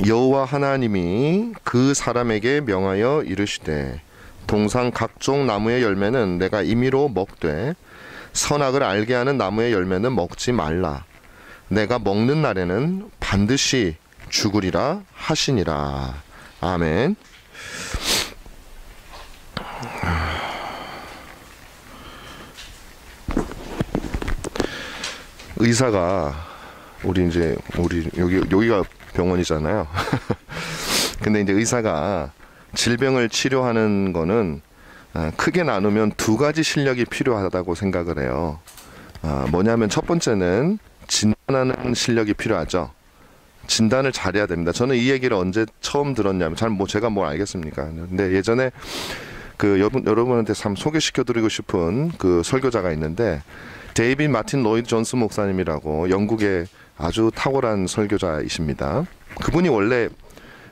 여호와 하나님이 그 사람에게 명하여 이르시되 동상 각종 나무의 열매는 내가 임의로 먹되 선악을 알게 하는 나무의 열매는 먹지 말라. 내가 먹는 날에는 반드시 죽으리라 하시니라. 아멘. 의사가 우리 여기가 병원이잖아요. 근데 이제 의사가 질병을 치료하는 거는 크게 나누면 두 가지 실력이 필요하다고 생각을 해요. 뭐냐면 첫 번째는 진단하는 실력이 필요하죠. 진단을 잘해야 됩니다. 저는 이 얘기를 언제 처음 들었냐면 제가 뭘 알겠습니까? 근데 예전에 여러분한테 참 소개시켜드리고 싶은 그 설교자가 있는데 데이빗 마틴 로이드 존스 목사님이라고 영국의 아주 탁월한 설교자이십니다. 그분이 원래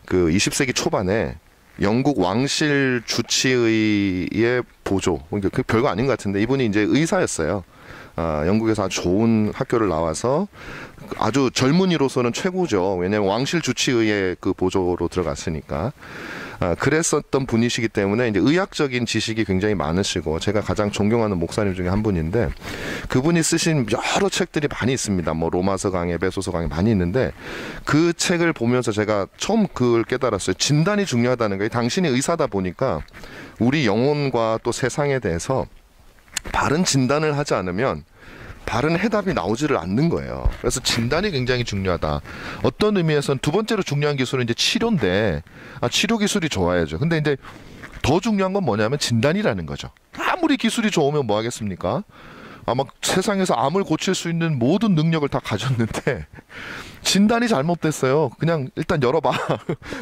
그 20세기 초반에 영국 왕실 주치의의 보조, 그 별거 아닌 것 같은데 이분이 이제 의사였어요. 영국에서 아주 좋은 학교를 나와서 아주 젊은이로서는 최고죠. 왜냐하면 왕실 주치의의 그 보조로 들어갔으니까. 그랬었던 분이시기 때문에 이제 의학적인 지식이 굉장히 많으시고 제가 가장 존경하는 목사님 중에 한 분인데 그분이 쓰신 여러 책들이 많이 있습니다. 뭐 로마서 강해, 에베소서 강해 많이 있는데 그 책을 보면서 제가 처음 그걸 깨달았어요. 진단이 중요하다는 거예요. 당신이 의사다 보니까 우리 영혼과 또 세상에 대해서 바른 진단을 하지 않으면 바른 해답이 나오지를 않는 거예요. 그래서 진단이 굉장히 중요하다. 어떤 의미에서는 두 번째로 중요한 기술은 이제 치료인데 치료 기술이 좋아야죠. 근데 이제 더 중요한 건 뭐냐면 진단이라는 거죠. 아무리 기술이 좋으면 뭐 하겠습니까? 막 세상에서 암을 고칠 수 있는 모든 능력을 다 가졌는데 진단이 잘못됐어요. 그냥 일단 열어봐.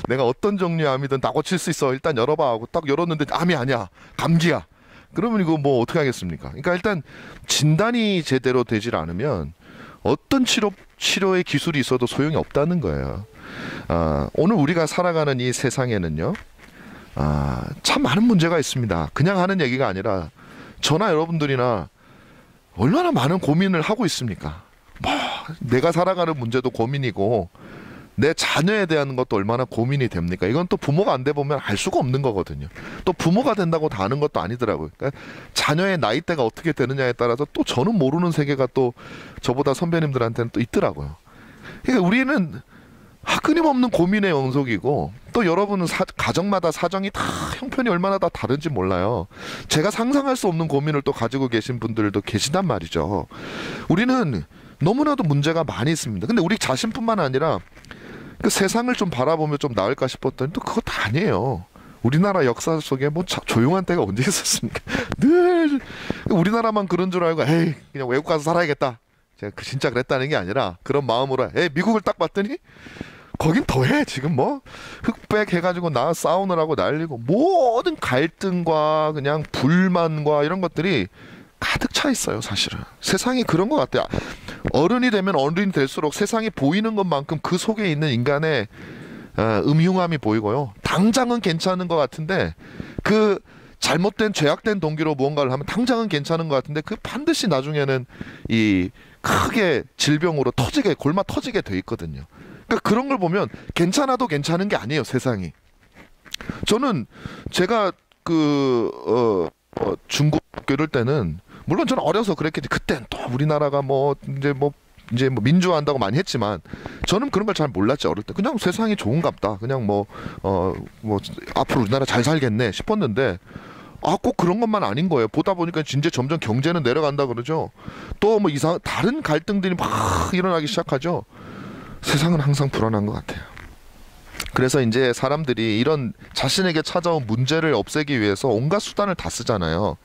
내가 어떤 종류의 암이든 다 고칠 수 있어. 일단 열어봐 하고 딱 열었는데 암이 아니야. 감기야. 그러면 이거 뭐 어떻게 하겠습니까? 그러니까 일단 진단이 제대로 되질 않으면 어떤 치료의 기술이 있어도 소용이 없다는 거예요. 오늘 우리가 살아가는 이 세상에는요, 참 많은 문제가 있습니다. 그냥 하는 얘기가 아니라 저나 여러분들이나 얼마나 많은 고민을 하고 있습니까? 내가 살아가는 문제도 고민이고 내 자녀에 대한 것도 얼마나 고민이 됩니까? 이건 또 부모가 안 돼 보면 알 수가 없는 거거든요. 또 부모가 된다고 다 아는 것도 아니더라고요. 그러니까 자녀의 나이대가 어떻게 되느냐에 따라서 또 저는 모르는 세계가 또 저보다 선배님들한테는 또 있더라고요. 그러니까 우리는 끊임없는 고민의 연속이고 또 여러분은 가정마다 사정이 다 형편이 얼마나 다 다른지 몰라요. 제가 상상할 수 없는 고민을 또 가지고 계신 분들도 계시단 말이죠. 우리는 너무나도 문제가 많이 있습니다. 근데 우리 자신뿐만 아니라 그 세상을 좀 바라보면 좀 나을까 싶었더니 또 그것도 아니에요. 우리나라 역사 속에 뭐 조용한 때가 언제 있었습니까? 늘 우리나라만 그런 줄 알고 에이 그냥 외국 가서 살아야겠다. 제가 진짜 그랬다는 게 아니라 그런 마음으로 미국을 딱 봤더니 거긴 더해. 지금 뭐 흑백 해가지고 싸우느라고 난리고 모든 갈등과 그냥 불만과 이런 것들이 가득 차 있어요. 사실은 세상이 그런 것 같아요. 어른이 되면 어른이 될수록 세상이 보이는 것만큼 그 속에 있는 인간의 음흉함이 보이고요. 당장은 괜찮은 것 같은데 그 잘못된 죄악된 동기로 무언가를 하면 당장은 괜찮은 것 같은데 그 반드시 나중에는 이 크게 질병으로 골마 터지게 돼 있거든요. 그러니까 그런 걸 보면 괜찮아도 괜찮은 게 아니에요. 세상이. 저는 제가 중고교 이럴 때는 물론 저는 어려서 그랬겠지. 그땐 또 우리나라가 이제 민주화한다고 많이 했지만 저는 그런 걸 잘 몰랐지. 어릴 때 그냥 세상이 좋은갑다. 그냥 앞으로 우리나라 잘 살겠네 싶었는데 꼭 그런 것만 아닌 거예요. 보다 보니까 이제 점점 경제는 내려간다 그러죠. 또 다른 갈등들이 막 일어나기 시작하죠. 세상은 항상 불안한 것 같아요. 그래서 이제 사람들이 이런 자신에게 찾아온 문제를 없애기 위해서 온갖 수단을 다 쓰잖아요.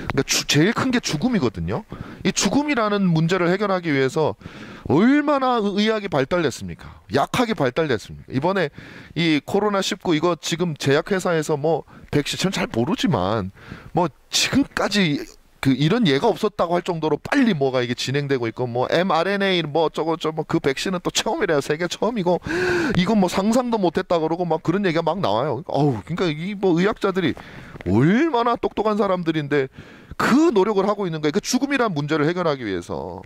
그러니까 제일 큰 게 죽음이거든요. 이 죽음이라는 문제를 해결하기 위해서 얼마나 의학이 발달됐습니까? 약학이 발달됐습니까? 이번에 이 코로나19 이거 지금 제약회사에서 백신 저는 잘 모르지만 지금까지 이런 예가 없었다고 할 정도로 빨리 뭐가 이게 진행되고 있고 mRNA 어쩌고 그 백신은 또 처음이래요. 세계 처음이고 이건 상상도 못했다 그러고 그런 얘기가 막 나와요. 그러니까 이 의학자들이 얼마나 똑똑한 사람들인데 그 노력을 하고 있는 거예요. 그 죽음이란 문제를 해결하기 위해서,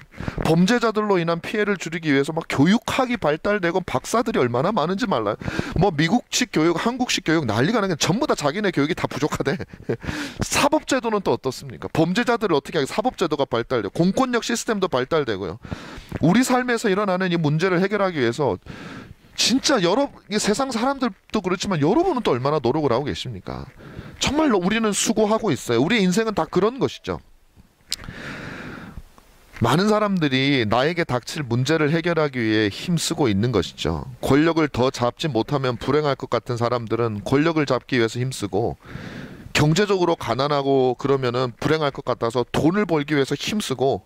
범죄자들로 인한 피해를 줄이기 위해서 막 교육학이 발달되고 박사들이 얼마나 많은지 몰라요. 뭐 미국식 교육, 한국식 교육 난리가 나게 전부 다 자기네 교육이 다 부족하대. 사법제도는 또 어떻습니까? 범죄자들을 어떻게 하게 사법제도가 발달되고 공권력 시스템도 발달되고요. 우리 삶에서 일어나는 이 문제를 해결하기 위해서 진짜 이 세상 사람들도 그렇지만 여러분은 또 얼마나 노력을 하고 계십니까? 정말로 우리는 수고하고 있어요. 우리의 인생은 다 그런 것이죠. 많은 사람들이 나에게 닥칠 문제를 해결하기 위해 힘쓰고 있는 것이죠. 권력을 더 잡지 못하면 불행할 것 같은 사람들은 권력을 잡기 위해서 힘쓰고, 경제적으로 가난하고 그러면은 불행할 것 같아서 돈을 벌기 위해서 힘쓰고,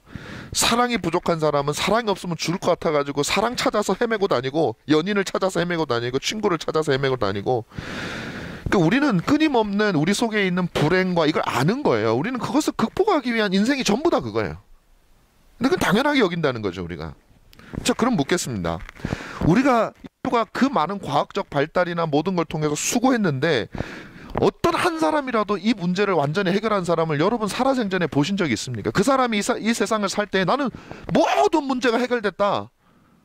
사랑이 부족한 사람은 사랑이 없으면 죽을 것 같아가지고 사랑 찾아서 헤매고 다니고, 연인을 찾아서 헤매고 다니고, 친구를 찾아서 헤매고 다니고. 그러니까 우리는 끊임없는 우리 속에 있는 불행과 이걸 아는 거예요. 우리는 그것을 극복하기 위한 인생이 전부 다 그거예요. 근데 그건 당연하게 여긴다는 거죠, 우리가. 자, 그럼 묻겠습니다. 우리가 그 많은 과학적 발달이나 모든 걸 통해서 수고했는데, 어떤 한 사람이라도 이 문제를 완전히 해결한 사람을 여러분 살아생전에 보신 적이 있습니까? 그 사람이 이 세상을 살 때 나는 모든 문제가 해결됐다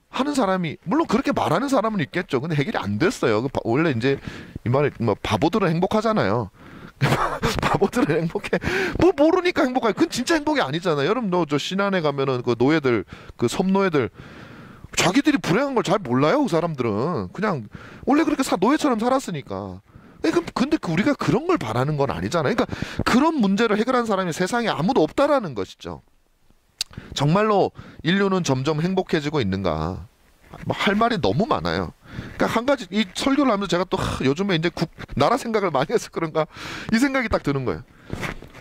하는 사람이, 물론 그렇게 말하는 사람은 있겠죠. 근데 해결이 안 됐어요. 원래 이제 이 말이 뭐 바보들은 행복하잖아요. 바보들은 행복해. 뭐 모르니까 행복해. 그건 진짜 행복이 아니잖아요. 여러분 저 신안에 가면은 그 노예들, 그 섬노예들, 자기들이 불행한 걸 잘 몰라요. 그 사람들은 그냥 원래 그렇게 노예처럼 살았으니까. 근데 우리가 그런 걸 바라는 건 아니잖아요. 그러니까 그런 문제를 해결한 사람이 세상에 아무도 없다라는 것이죠. 정말로 인류는 점점 행복해지고 있는가? 뭐 할 말이 너무 많아요. 그러니까 한 가지, 이 설교를 하면서 제가 또 요즘에 이제 나라 생각을 많이 해서 그런가 이 생각이 딱 드는 거예요.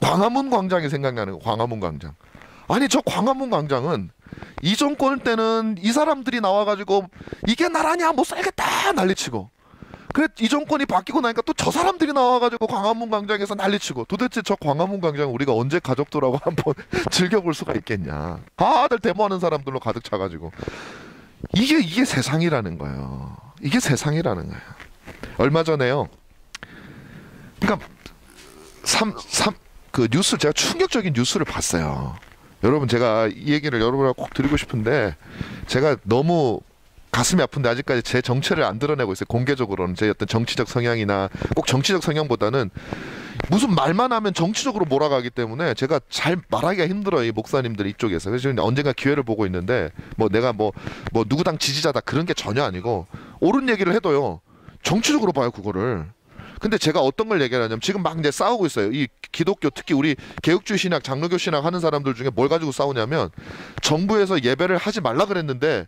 광화문 광장이 생각나는 거예요. 광화문 광장. 아니, 저 광화문 광장은 이 정권 때는 이 사람들이 나와가지고 이게 나라냐 못 살겠다 난리치고, 그래 이 정권이 바뀌고 나니까 또 저 사람들이 나와가지고 광화문 광장에서 난리치고, 도대체 저 광화문 광장 우리가 언제 가족들하고 한번 즐겨볼 수가 있겠냐. 다들 데모하는 사람들로 가득 차가지고. 이게 세상이라는 거예요. 이게 세상이라는 거예요. 얼마 전에요. 그러니까 그 뉴스, 제가 충격적인 뉴스를 봤어요. 여러분, 제가 이 얘기를 여러분하고 꼭 드리고 싶은데, 제가 너무 가슴이 아픈데 아직까지 제 정체를 안 드러내고 있어요. 공개적으로는 제 어떤 정치적 성향이나, 꼭 정치적 성향보다는 무슨 말만 하면 정치적으로 몰아가기 때문에 제가 잘 말하기가 힘들어요, 이 목사님들 이쪽에서. 그래서 언젠가 기회를 보고 있는데, 뭐 내가 뭐 누구 당 지지자다 그런 게 전혀 아니고, 옳은 얘기를 해도요 정치적으로 봐요, 그거를. 근데 제가 어떤 걸 얘기하냐면, 지금 막 이제 싸우고 있어요. 이 기독교, 특히 우리 개혁주의 신학, 장로교 신학 하는 사람들 중에 뭘 가지고 싸우냐면, 정부에서 예배를 하지 말라 그랬는데,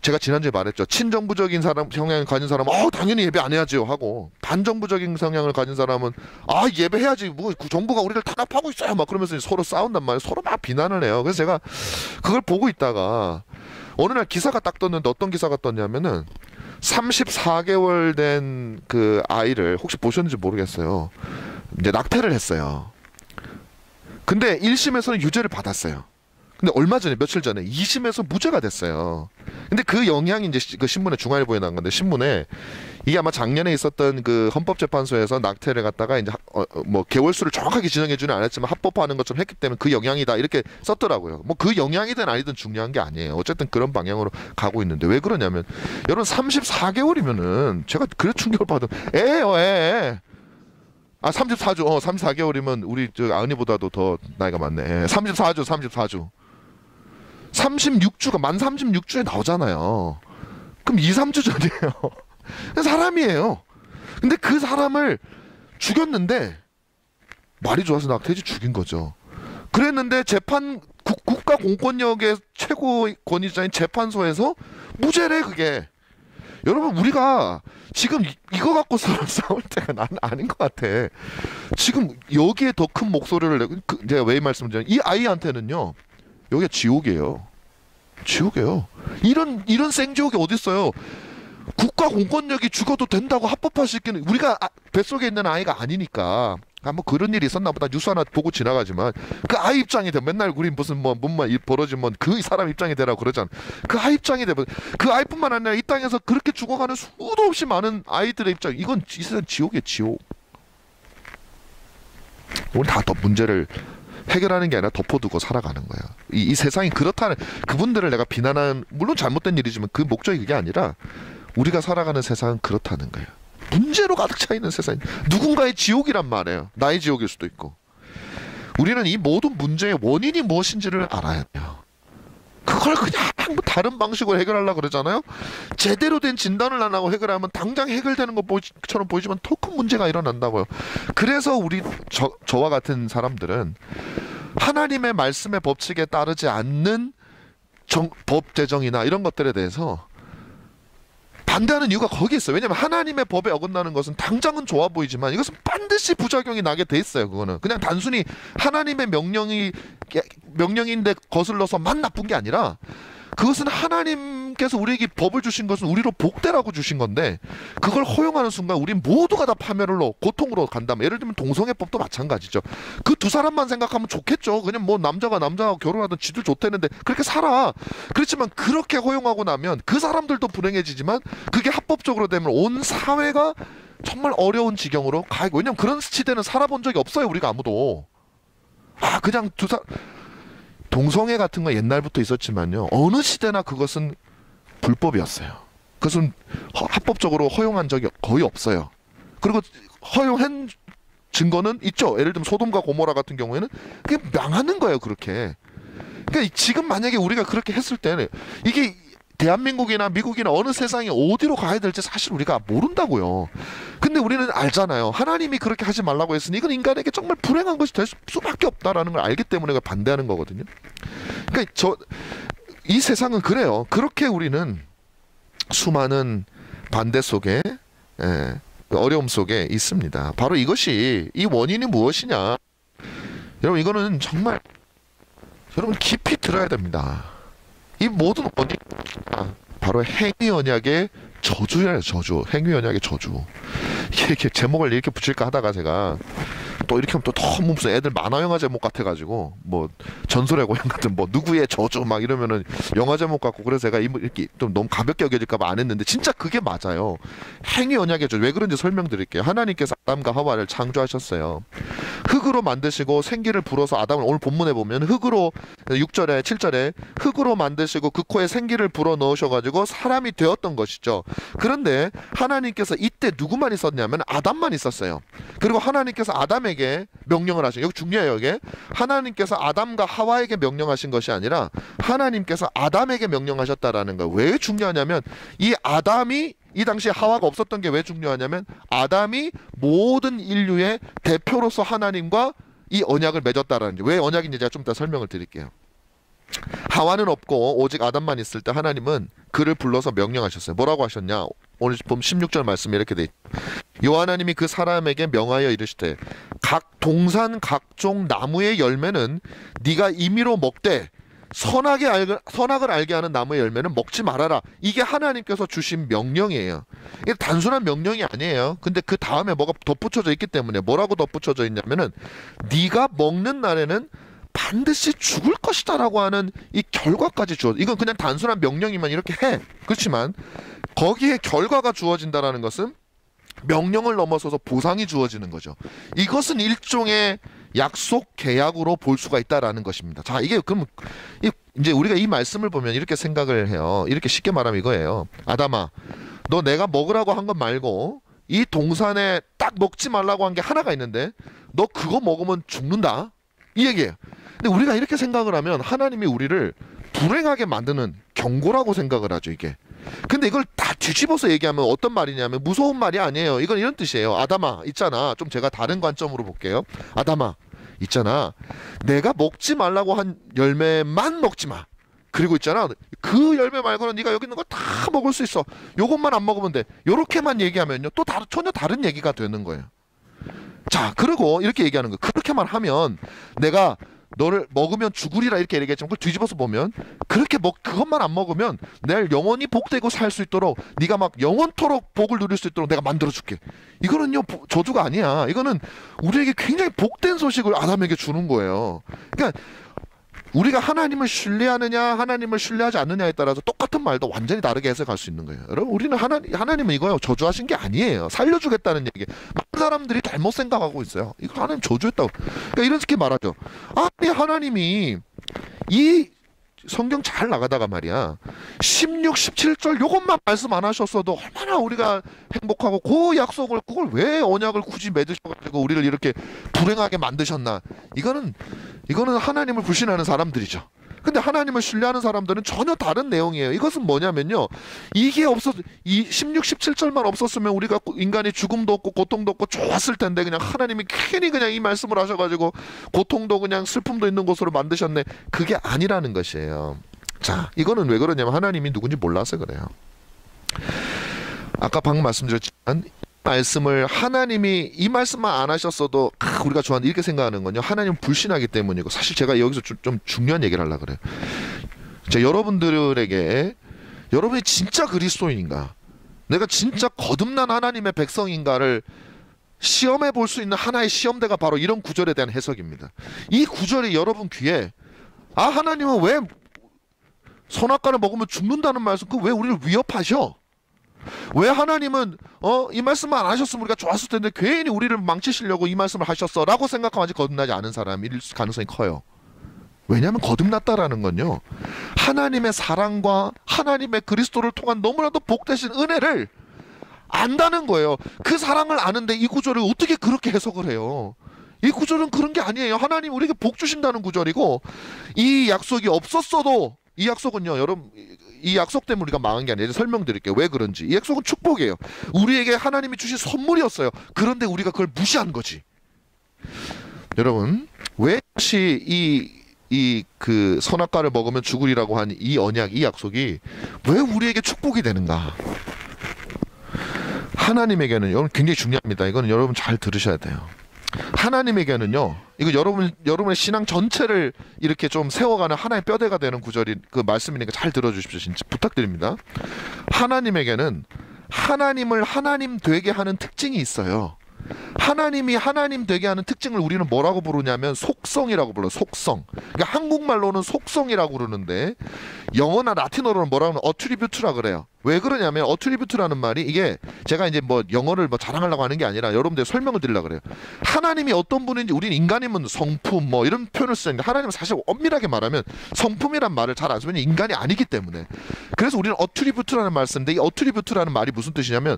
제가 지난주에 말했죠. 친정부적인 성향을 가진 사람은 당연히 예배 안 해야지요 하고, 반정부적인 성향을 가진 사람은 예배해야지, 뭐 정부가 우리를 탄압하고 있어요 막 그러면서 서로 싸운단 말이에요. 서로 막 비난을 해요. 그래서 제가 그걸 보고 있다가 어느 날 기사가 딱 떴는데, 어떤 기사가 떴냐면은 34개월 된 그 아이를, 혹시 보셨는지 모르겠어요, 이제 낙태를 했어요. 근데 1심에서는 유죄를 받았어요. 근데 얼마 전에, 며칠 전에 2심에서 무죄가 됐어요. 근데 그 영향이 이제 그 신문에, 중앙일보에 나온 건데, 신문에 이게 아마 작년에 있었던 그 헌법재판소에서 낙태를 갖다가 이제 뭐 개월수를 정확하게 지정해주는 안 했지만 합법화하는 것처럼 했기 때문에 그 영향이다 이렇게 썼더라고요. 뭐 그 영향이든 아니든 중요한 게 아니에요. 어쨌든 그런 방향으로 가고 있는데, 왜 그러냐면, 여러분 34개월이면은 제가 그래 충격을 받은, 애예요, 애. 34주, 34개월이면 우리 저 아은이보다도 더 나이가 많네. 34주. 36주가 만 36주에 나오잖아요. 그럼 2, 3주 전이에요. 사람이에요. 근데 그 사람을 죽였는데, 말이 좋아서 낙태지 죽인 거죠. 그랬는데 국가 공권력의 최고 권위자인 재판소에서 무죄래, 그게. 여러분, 우리가 지금 이거 갖고 서로 싸울 때가 나는 아닌 것 같아. 지금 여기에 더 큰 목소리를 내고, 제가 왜 말씀드리냐면, 이 아이한테는요, 여기가 지옥이에요. 지옥이에요. 이런 생지옥이 어디 있어요? 국가 공권력이 죽어도 된다고 합법화 시키는, 우리가 뱃속에 있는 아이가 아니니까 뭐 그런 일이 있었나 보다 뉴스 하나 보고 지나가지만, 그 아이 입장이 돼. 맨날 우리 무슨 뭔만 일 벌어지면 그 사람 입장이 되라고 그러잖아. 그 아이 입장이 돼. 그 아이뿐만 아니라 이 땅에서 그렇게 죽어가는 수도 없이 많은 아이들의 입장, 이건 이 세상 지옥이에요, 지옥. 우리 다 더 문제를 해결하는 게 아니라 덮어두고 살아가는 거예요. 이 세상이 그렇다는, 그분들을 내가 비난하는, 물론 잘못된 일이지만 그 목적이 그게 아니라 우리가 살아가는 세상은 그렇다는 거예요. 문제로 가득 차 있는 세상, 누군가의 지옥이란 말이에요. 나의 지옥일 수도 있고. 우리는 이 모든 문제의 원인이 무엇인지를 알아야 돼요. 그걸 그냥 뭐 다른 방식으로 해결하려고 그러잖아요. 제대로 된 진단을 안 하고 해결하면 당장 해결되는 것처럼 보이지만 더 큰 문제가 일어난다고요. 그래서 저와 같은 사람들은 하나님의 말씀의 법칙에 따르지 않는 법 제정이나 이런 것들에 대해서 반대하는 이유가 거기 있어요. 왜냐하면 하나님의 법에 어긋나는 것은 당장은 좋아 보이지만 이것은 반드시 부작용이 나게 돼 있어요. 그거는 그냥 단순히 하나님의 명령인데 거슬러서만 나쁜 게 아니라, 그것은 하나님께서 우리에게 법을 주신 것은 우리로 복되라고 주신 건데, 그걸 허용하는 순간 우리 모두가 다 파멸로, 고통으로 간다면, 예를 들면 동성애법도 마찬가지죠. 그 두 사람만 생각하면 좋겠죠. 그냥 뭐 남자가 남자하고 결혼하든 지들 좋다는데 그렇게 살아. 그렇지만 그렇게 허용하고 나면 그 사람들도 불행해지지만, 그게 합법적으로 되면 온 사회가 정말 어려운 지경으로 가고. 왜냐면 그런 시대는 살아본 적이 없어요. 우리가 아무도. 그냥 동성애 같은 거 옛날부터 있었지만요, 어느 시대나 그것은 불법이었어요. 그것은 합법적으로 허용한 적이 거의 없어요. 그리고 허용한 증거는 있죠. 예를 들면 소돔과 고모라 같은 경우에는 그게 망하는 거예요. 그렇게. 그러니까 지금 만약에 우리가 그렇게 했을 때는 이게 대한민국이나 미국이나 어느 세상에 어디로 가야 될지 사실 우리가 모른다고요. 근데 우리는 알잖아요. 하나님이 그렇게 하지 말라고 했으니 이건 인간에게 정말 불행한 것이 될 수밖에 없다라는 걸 알기 때문에 반대하는 거거든요. 그러니까 이 세상은 그래요. 그렇게 우리는 수많은 반대 속에, 어려움 속에 있습니다. 바로 이것이, 이 원인이 무엇이냐, 여러분 이거는 정말 여러분 깊이 들어야 됩니다. 이 모든 원인, 바로 행위 언약의 저주예요. 저주. 행위 언약의 저주. 이렇게 제목을 이렇게 붙일까 하다가 제가 또 이렇게 하면 또 너무 무슨 애들 만화 영화 제목 같아가지고, 뭐 전설의 고향 같은 뭐 누구의 저주 막 이러면은 영화 제목 같고, 그래서 제가 이렇게 좀 너무 가볍게 여겨질까봐 안 했는데, 진짜 그게 맞아요. 행위 언약의 저주. 왜 그런지 설명드릴게요. 하나님께서 아담과 하와를 창조하셨어요. 흙으로 만드시고 생기를 불어서 아담을, 오늘 본문에 보면 흙으로, 6절에 7절에 흙으로 만드시고 그 코에 생기를 불어 넣으셔가지고 사람이 되었던 것이죠. 그런데 하나님께서 이때 누구만 있었냐면 아담만 있었어요. 그리고 하나님께서 아담에게 명령을 하신, 여기 중요해요. 이게 하나님께서 아담과 하와에게 명령하신 것이 아니라 하나님께서 아담에게 명령하셨다라는 거예요. 왜 중요하냐면, 이 아담이, 이 당시에 하와가 없었던 게 왜 중요하냐면, 아담이 모든 인류의 대표로서 하나님과 이 언약을 맺었다라는 게, 왜 언약인지 제가 좀 이따 설명을 드릴게요. 하와는 없고 오직 아담만 있을 때 하나님은 그를 불러서 명령하셨어요. 뭐라고 하셨냐? 오늘 보면 16절 말씀이 이렇게 돼 있죠. 여호와 하나님이 그 사람에게 명하여 이르시되, 각 동산 각종 나무의 열매는 네가 임의로 먹되 선악을 알게 하는 나무의 열매는 먹지 말아라. 이게 하나님께서 주신 명령이에요. 이게 단순한 명령이 아니에요. 근데 그 다음에 뭐가 덧붙여져 있기 때문에, 뭐라고 덧붙여져 있냐면은, 네가 먹는 날에는 반드시 죽을 것이다 라고 하는 이 결과까지 주어. 이건 그냥 단순한 명령이면 이렇게 해. 그렇지만 거기에 결과가 주어진다라는 것은 명령을 넘어서서 보상이 주어지는 거죠. 이것은 일종의 약속 계약으로 볼 수가 있다라는 것입니다. 자, 이게 그럼 이제 우리가 이 말씀을 보면 이렇게 생각을 해요. 이렇게 쉽게 말하면 이거예요. 아담아, 너 내가 먹으라고 한 것 말고 이 동산에 딱 먹지 말라고 한 게 하나가 있는데 너 그거 먹으면 죽는다, 이 얘기예요. 근데 우리가 이렇게 생각을 하면 하나님이 우리를 불행하게 만드는 경고라고 생각을 하죠, 이게. 근데 이걸 다 뒤집어서 얘기하면 어떤 말이냐면 무서운 말이 아니에요. 이건 이런 뜻이에요. 아담아, 있잖아. 좀 제가 다른 관점으로 볼게요. 아담아, 있잖아. 내가 먹지 말라고 한 열매만 먹지 마. 그리고 있잖아, 그 열매 말고는 네가 여기 있는 거 다 먹을 수 있어. 요것만 안 먹으면 돼. 요렇게만 얘기하면요, 또 전혀 다른 얘기가 되는 거예요. 자, 그리고 이렇게 얘기하는 거예요. 그렇게만 하면 내가 너를 먹으면 죽으리라 이렇게 얘기했지만, 그걸 뒤집어서 보면 그렇게 그것만 안 먹으면 내일 영원히 복되고 살 수 있도록, 네가 막 영원토록 복을 누릴 수 있도록 내가 만들어줄게. 이거는요 저주가 아니야. 이거는 우리에게 굉장히 복된 소식을 아담에게 주는 거예요. 그러니까 우리가 하나님을 신뢰하느냐 하나님을 신뢰하지 않느냐에 따라서 똑같은 말도 완전히 다르게 해석할 수 있는 거예요. 여러분 우리는 하나님은 이거요 저주하신 게 아니에요. 살려주겠다는 얘기. 많은 사람들이 잘못 생각하고 있어요. 이거 하나님 저주했다고. 그러니까 이렇게 말하죠. 아니 하나님이 이 성경 잘 나가다가 말이야 16, 17절 요것만 말씀 안 하셨어도 얼마나 우리가 행복하고 그 약속을 그걸 왜 언약을 굳이 맺으셔가지고 우리를 이렇게 불행하게 만드셨나. 이거는 하나님을 불신하는 사람들이죠. 근데 하나님을 신뢰하는 사람들은 전혀 다른 내용이에요. 이것은 뭐냐면요 이게 이 16, 17절만 없었으면 우리가 인간이 죽음도 없고 고통도 없고 좋았을 텐데 그냥 하나님이 괜히 그냥 이 말씀을 하셔가지고 고통도 그냥 슬픔도 있는 곳으로 만드셨네. 그게 아니라는 것이에요. 자 이거는 왜 그러냐면 하나님이 누군지 몰라서 그래요. 아까 방금 말씀드렸지만 말씀을 하나님이 이 말씀만 안 하셨어도 우리가 좋아하는 이렇게 생각하는 건요 하나님 불신하기 때문이고, 사실 제가 여기서 좀 중요한 얘기를 하려고 그래요. 여러분들에게 여러분이 진짜 그리스도인인가, 내가 진짜 거듭난 하나님의 백성인가를 시험해 볼 수 있는 하나의 시험대가 바로 이런 구절에 대한 해석입니다. 이 구절이 여러분 귀에 하나님은 왜 선악과를 먹으면 죽는다는 말씀, 그 왜 우리를 위협하셔? 왜 하나님은 이 말씀만 안 하셨으면 우리가 좋았을 텐데 괜히 우리를 망치시려고 이 말씀을 하셨어 라고 생각하면 아직 거듭나지 않은 사람일 가능성이 커요. 왜냐하면 거듭났다라는 건요 하나님의 사랑과 하나님의 그리스도를 통한 너무나도 복되신 은혜를 안다는 거예요. 그 사랑을 아는데 이 구절을 어떻게 그렇게 해석을 해요? 이 구절은 그런 게 아니에요. 하나님 우리에게 복 주신다는 구절이고, 이 약속이 없었어도 이 약속은요 여러분, 이 약속 때문에 우리가 망한 게 아니에요. 설명드릴게요 왜 그런지. 이 약속은 축복이에요. 우리에게 하나님이 주신 선물이었어요. 그런데 우리가 그걸 무시한 거지. 여러분 왜 다시 그 선악과를 먹으면 죽으리라고 한 이 언약, 이 약속이 왜 우리에게 축복이 되는가? 하나님에게는, 여러분 굉장히 중요합니다. 이거는 여러분 잘 들으셔야 돼요. 하나님에게는요, 이거 여러분의 신앙 전체를 이렇게 좀 세워가는 하나의 뼈대가 되는 구절이 그 말씀이니까 잘 들어주십시오. 진짜 부탁드립니다. 하나님에게는 하나님을 하나님 되게 하는 특징이 있어요. 하나님이 하나님 되게 하는 특징을 우리는 뭐라고 부르냐면 속성이라고 불러요. 속성. 그러니까 한국말로는 속성이라고 그러는데 영어나 라틴어로는 뭐라고 하면 어트리뷰트라 그래요. 왜 그러냐면 어트리뷰트라는 말이, 이게 제가 이제 뭐 영어를 뭐 자랑하려고 하는 게 아니라 여러분들 설명을 드리려고 그래요. 하나님이 어떤 분인지, 우리는 인간이면 성품 뭐 이런 표현을 쓰는데 하나님은 사실 엄밀하게 말하면 성품이란 말을 잘 안 쓰면 인간이 아니기 때문에, 그래서 우리는 어트리뷰트라는 말을 쓰는데, 이 어트리뷰트라는 말이 무슨 뜻이냐면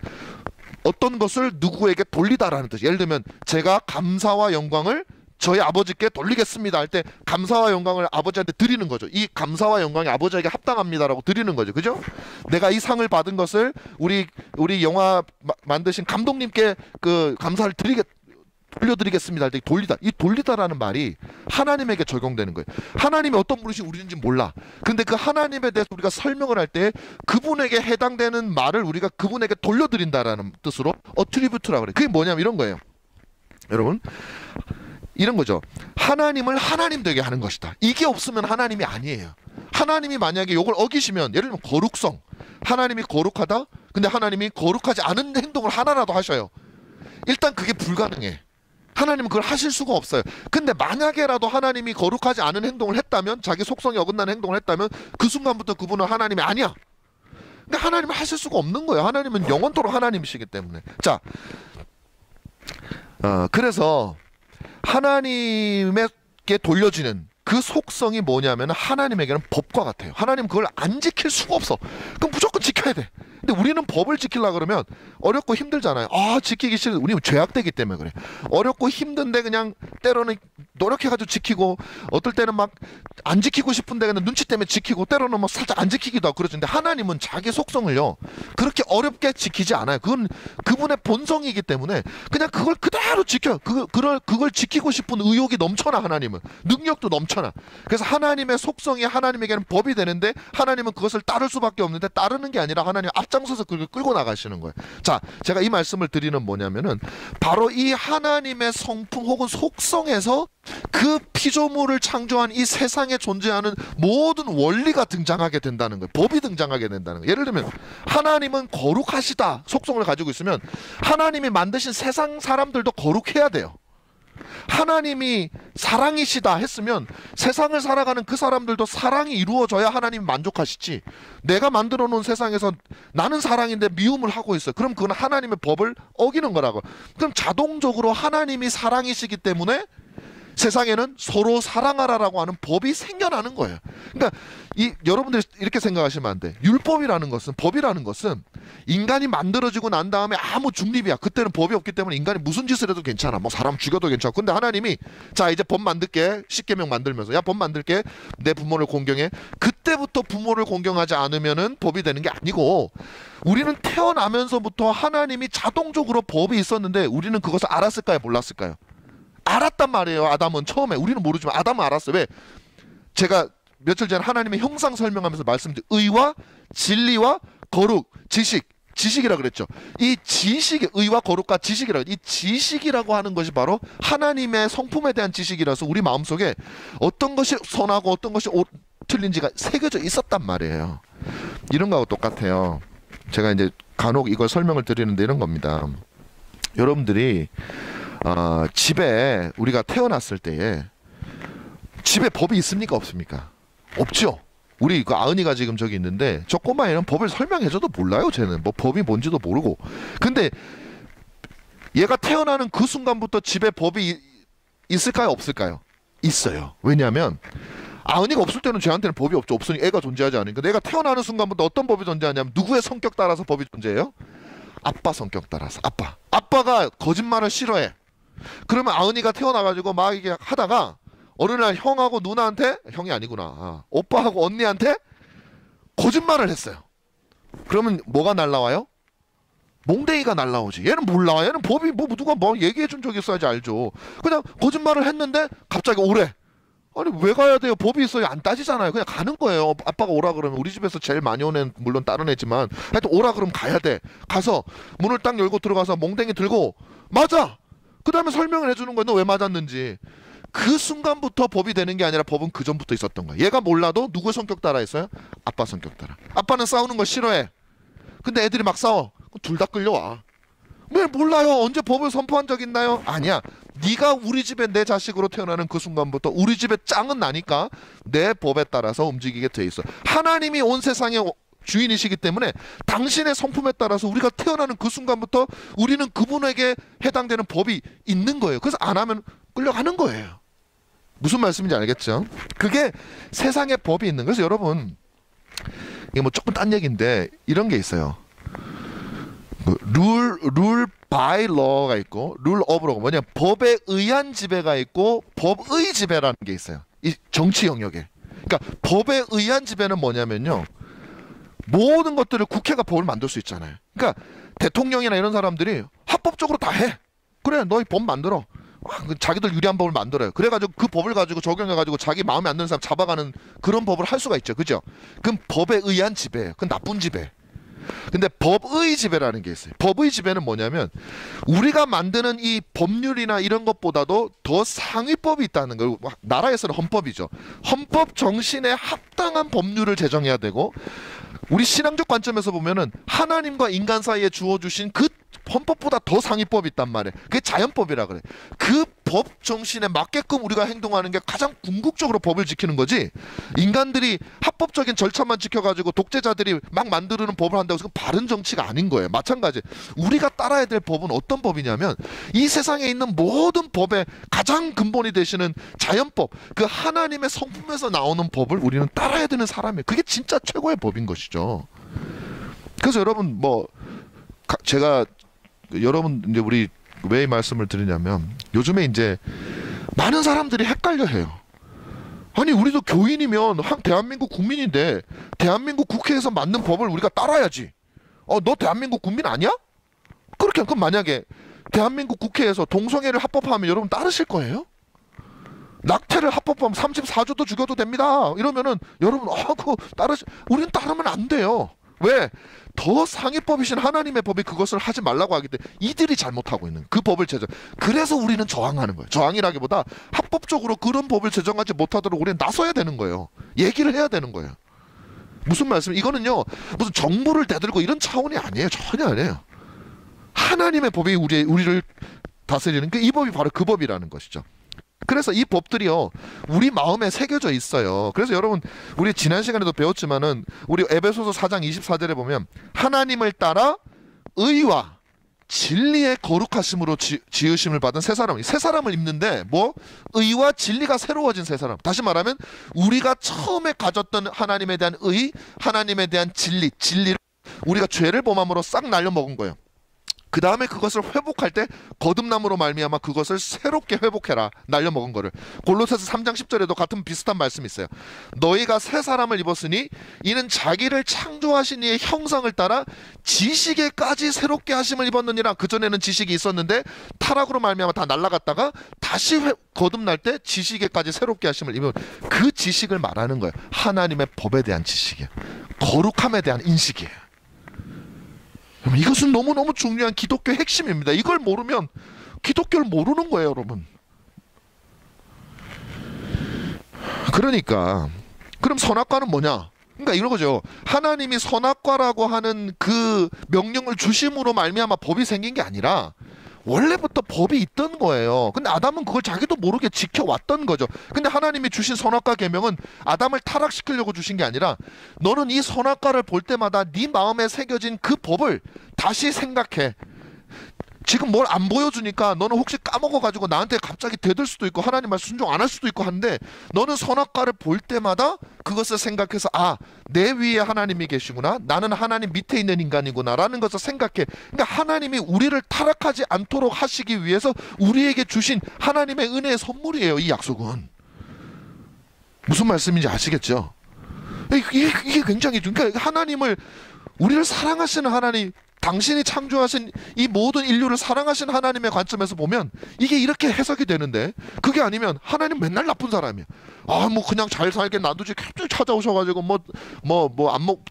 어떤 것을 누구에게 돌리다라는 뜻. 예를 들면 제가 감사와 영광을 저희 아버지께 돌리겠습니다 할 때 감사와 영광을 아버지한테 드리는 거죠. 이 감사와 영광이 아버지에게 합당합니다라고 드리는 거죠. 그죠? 내가 이 상을 받은 것을 우리 영화 만드신 감독님께 그 감사를 돌려드리겠습니다 할 때 돌리다, 이 돌리다라는 말이 하나님에게 적용되는 거예요. 하나님이 어떤 분이신지 우리는지 몰라. 근데 그 하나님에 대해서 우리가 설명을 할 때 그분에게 해당되는 말을 우리가 그분에게 돌려드린다라는 뜻으로 어트리뷰트라고 그래요. 그게 뭐냐면 이런 거예요. 여러분 이런 거죠. 하나님을 하나님 되게 하는 것이다. 이게 없으면 하나님이 아니에요. 하나님이 만약에 이걸 어기시면, 예를 들면 거룩성, 하나님이 거룩하다? 근데 하나님이 거룩하지 않은 행동을 하나라도 하셔요. 일단 그게 불가능해. 하나님은 그걸 하실 수가 없어요. 근데 만약에라도 하나님이 거룩하지 않은 행동을 했다면, 자기 속성이 어긋나는 행동을 했다면 그 순간부터 그분은 하나님이 아니야. 근데 하나님은 하실 수가 없는 거예요. 하나님은 영원토록 하나님이시기 때문에. 자, 그래서 하나님에게 돌려지는 그 속성이 뭐냐면 하나님에게는 법과 같아요. 하나님은 그걸 안 지킬 수가 없어. 그럼 무조건 지켜야 돼. 근데 우리는 법을 지키려고 그러면 어렵고 힘들잖아요. 지키기 싫은, 우리는 죄악되기 때문에 그래. 어렵고 힘든데 그냥 때로는 노력해가지고 지키고, 어떨 때는 막 안 지키고 싶은데 그냥 눈치 때문에 지키고, 때로는 막 살짝 안 지키기도 하고 그러는데, 하나님은 자기 속성을요 그렇게 어렵게 지키지 않아요. 그건 그분의 본성이기 때문에 그냥 그걸 그대로 지켜. 그걸 지키고 싶은 의욕이 넘쳐나. 하나님은 능력도 넘쳐나. 그래서 하나님의 속성이 하나님에게는 법이 되는데, 하나님은 그것을 따를 수밖에 없는데, 따르는 게 아니라 하나님 앞장서서 그걸 끌고 나가시는 거예요. 자, 제가 이 말씀을 드리는 뭐냐면은 바로 이 하나님의 성품 혹은 속성에서 그 피조물을 창조한 이 세상에 존재하는 모든 원리가 등장하게 된다는 거예요. 법이 등장하게 된다는 거예요. 예를 들면 하나님은 거룩하시다 속성을 가지고 있으면 하나님이 만드신 세상 사람들도 거룩해야 돼요. 하나님이 사랑이시다 했으면 세상을 살아가는 그 사람들도 사랑이 이루어져야 하나님이 만족하시지. 내가 만들어 놓은 세상에서 나는 사랑인데 미움을 하고 있어요. 그럼 그건 하나님의 법을 어기는 거라고. 그럼 자동적으로 하나님이 사랑이시기 때문에 세상에는 서로 사랑하라라고 하는 법이 생겨나는 거예요. 그러니까 여러분들이 이렇게 생각하시면 안 돼. 율법이라는 것은, 법이라는 것은 인간이 만들어지고 난 다음에 아무 중립이야. 그때는 법이 없기 때문에 인간이 무슨 짓을 해도 괜찮아. 뭐 사람 죽여도 괜찮아. 근데 하나님이 자 이제 법 만들게, 십계명 만들면서 야 법 만들게, 내 부모를 공경해. 그때부터 부모를 공경하지 않으면은 법이 되는 게 아니고, 우리는 태어나면서부터 하나님이 자동적으로 법이 있었는데 우리는 그것을 알았을까요, 몰랐을까요? 알았단 말이에요. 아담은 처음에. 우리는 모르지만 아담은 알았어. 왜? 제가 며칠 전에 하나님의 형상 설명하면서 말씀드린 의와 진리와 거룩, 지식이라 그랬죠. 이 지식의 의와 거룩과 지식이라, 이 지식이라고 하는 것이 바로 하나님의 성품에 대한 지식이라서 우리 마음속에 어떤 것이 선하고 어떤 것이 틀린지가 새겨져 있었단 말이에요. 이런 거하고 똑같아요. 제가 이제 간혹 이걸 설명을 드리는데 이런 겁니다. 여러분들이 집에 우리가 태어났을 때에 집에 법이 있습니까, 없습니까? 없죠. 우리 그 아은이가 지금 저기 있는데 저 꼬마애는 법을 설명해줘도 몰라요. 쟤는 뭐 법이 뭔지도 모르고. 근데 얘가 태어나는 그 순간부터 집에 법이 있을까요, 없을까요? 있어요. 왜냐하면 아은이가 없을 때는 쟤한테는 법이 없죠. 없으니 애가 존재하지 않으니까. 내가 태어나는 순간부터 어떤 법이 존재하냐면 누구의 성격 따라서 법이 존재해요? 아빠 성격 따라서. 아빠가 거짓말을 싫어해. 그러면 아은이가 태어나가지고 막 이게 하다가 어느 날 형하고 누나한테, 형이 아니구나, 오빠하고 언니한테 거짓말을 했어요. 그러면 뭐가 날라와요? 몽댕이가 날라오지. 얘는 몰라. 얘는 법이 뭐 누가 뭐 얘기해준 적이 있어야지 알죠. 그냥 거짓말을 했는데 갑자기 오래. 아니 왜 가야 돼요? 법이 있어요. 안 따지잖아요. 그냥 가는 거예요. 아빠가 오라 그러면. 우리 집에서 제일 많이 오는 애는 물론 다른 애지만 하여튼 오라 그러면 가야 돼. 가서 문을 딱 열고 들어가서 몽댕이 들고 맞아. 그 다음에 설명을 해주는 거야. 너 왜 맞았는지. 그 순간부터 법이 되는 게 아니라 법은 그 전부터 있었던 거야. 얘가 몰라도 누구의 성격 따라 했어요? 아빠 성격 따라. 아빠는 싸우는 걸 싫어해. 근데 애들이 막 싸워. 둘 다 끌려와. 왜 몰라요? 언제 법을 선포한 적 있나요? 아니야. 네가 우리 집에 내 자식으로 태어나는 그 순간부터 우리 집에 짱은 나니까 내 법에 따라서 움직이게 돼 있어. 하나님이 온 세상의 주인이시기 때문에 당신의 성품에 따라서 우리가 태어나는 그 순간부터 우리는 그분에게 해당되는 법이 있는 거예요. 그래서 안 하면 끌려가는 거예요. 무슨 말씀인지 알겠죠? 그게 세상에 법이 있는 거예요. 그래서 여러분, 이게 뭐 조금 딴 얘기인데 이런 게 있어요. 룰 by law가 있고 룰 of law가 뭐냐, 법에 의한 지배가 있고 법의 지배라는 게 있어요. 이 정치 영역에. 그러니까 법에 의한 지배는 뭐냐면요, 모든 것들을 국회가 법을 만들 수 있잖아요. 그러니까 대통령이나 이런 사람들이 합법적으로 다 해. 그래, 너희 법 만들어. 자기들 유리한 법을 만들어요. 그래가지고 그 법을 가지고 적용해가지고 자기 마음에 안 드는 사람 잡아가는 그런 법을 할 수가 있죠. 그죠? 그건 법에 의한 지배예요. 그건 나쁜 지배. 근데 법의 지배라는 게 있어요. 법의 지배는 뭐냐면 우리가 만드는 이 법률이나 이런 것보다도 더 상위법이 있다는 걸, 나라에서는 헌법이죠. 헌법 정신에 합당한 법률을 제정해야 되고, 우리 신앙적 관점에서 보면은 하나님과 인간 사이에 주어주신 그 헌법보다 더 상위법이 있단 말이에요. 그게 자연법이라 그래. 그 법 정신에 맞게끔 우리가 행동하는 게 가장 궁극적으로 법을 지키는 거지, 인간들이 합법적인 절차만 지켜가지고 독재자들이 막 만드는 법을 한다고 해서 바른 정치가 아닌 거예요. 마찬가지, 우리가 따라야 될 법은 어떤 법이냐면 이 세상에 있는 모든 법의 가장 근본이 되시는 자연법, 그 하나님의 성품에서 나오는 법을 우리는 따라야 되는 사람이에요. 그게 진짜 최고의 법인 것이죠. 그래서 여러분, 뭐 제가 여러분 이제 우리 왜 이 말씀을 드리냐면, 요즘에 이제 많은 사람들이 헷갈려해요. 아니 우리도 교인이면 대한민국 국민인데 대한민국 국회에서 만든 법을 우리가 따라야지. 너 대한민국 국민 아니야? 그렇게 그럼 만약에 대한민국 국회에서 동성애를 합법화하면 여러분 따르실 거예요? 낙태를 합법화하면 34주도 죽여도 됩니다. 이러면은 여러분 그거 우리는 따르면 안 돼요. 왜? 더 상위법이신 하나님의 법이 그것을 하지 말라고 하기 때문에 이들이 잘못하고 있는 그 법을 제정. 그래서 우리는 저항하는 거예요. 저항이라기보다 합법적으로 그런 법을 제정하지 못하도록 우리는 나서야 되는 거예요. 얘기를 해야 되는 거예요. 무슨 말씀? 이거는요 무슨 정부를 대들고 이런 차원이 아니에요. 전혀 아니에요. 하나님의 법이 우리를 다스리는 이 법이 바로 그 법이라는 것이죠. 그래서 이 법들이요 우리 마음에 새겨져 있어요. 그래서 여러분 우리 지난 시간에도 배웠지만은 우리 에베소서 4장 24절에 보면 하나님을 따라 의와 진리의 거룩하심으로 지으심을 받은 새 사람을 입는데 뭐 의와 진리가 새로워진 새 사람. 다시 말하면 우리가 처음에 가졌던 하나님에 대한 의, 하나님에 대한 진리를 우리가 죄를 범함으로 싹 날려먹은 거예요. 그 다음에 그것을 회복할 때 거듭남으로 말미암아 그것을 새롭게 회복해라. 날려먹은 거를. 골로새서 3장 10절에도 같은 비슷한 말씀이 있어요. 너희가 새 사람을 입었으니 이는 자기를 창조하신 이의 형상을 따라 지식에까지 새롭게 하심을 입었느니라. 그전에는 지식이 있었는데 타락으로 말미암아 다 날아갔다가 다시 거듭날 때 지식에까지 새롭게 하심을 입은 그 지식을 말하는 거예요. 하나님의 법에 대한 지식이에요. 거룩함에 대한 인식이에요. 이것은 너무너무 중요한 기독교의 핵심입니다. 이걸 모르면 기독교를 모르는 거예요, 여러분. 그러니까 그럼 선악과는 뭐냐? 그러니까 이런 거죠. 하나님이 선악과라고 하는 그 명령을 주심으로 말미암아 법이 생긴 게 아니라 원래부터 법이 있던 거예요. 근데 아담은 그걸 자기도 모르게 지켜왔던 거죠. 근데 하나님이 주신 선악과 계명은 아담을 타락시키려고 주신 게 아니라 너는 이 선악과를 볼 때마다 네 마음에 새겨진 그 법을 다시 생각해. 지금 뭘 안 보여주니까 너는 혹시 까먹어가지고 나한테 갑자기 대들 수도 있고 하나님 말 순종 안 할 수도 있고 한데 너는 선악과를 볼 때마다 그것을 생각해서 아, 내 위에 하나님이 계시구나. 나는 하나님 밑에 있는 인간이구나 라는 것을 생각해. 그러니까 하나님이 우리를 타락하지 않도록 하시기 위해서 우리에게 주신 하나님의 은혜의 선물이에요. 이 약속은. 무슨 말씀인지 아시겠죠? 이게 굉장히 그러니까 하나님을 우리를 사랑하시는 하나님, 당신이 창조하신 이 모든 인류를 사랑하신 하나님의 관점에서 보면 이게 이렇게 해석이 되는데 그게 아니면 하나님 맨날 나쁜 사람이야. 아, 뭐 그냥 잘 살게 놔두지 갑자기 찾아오셔가지고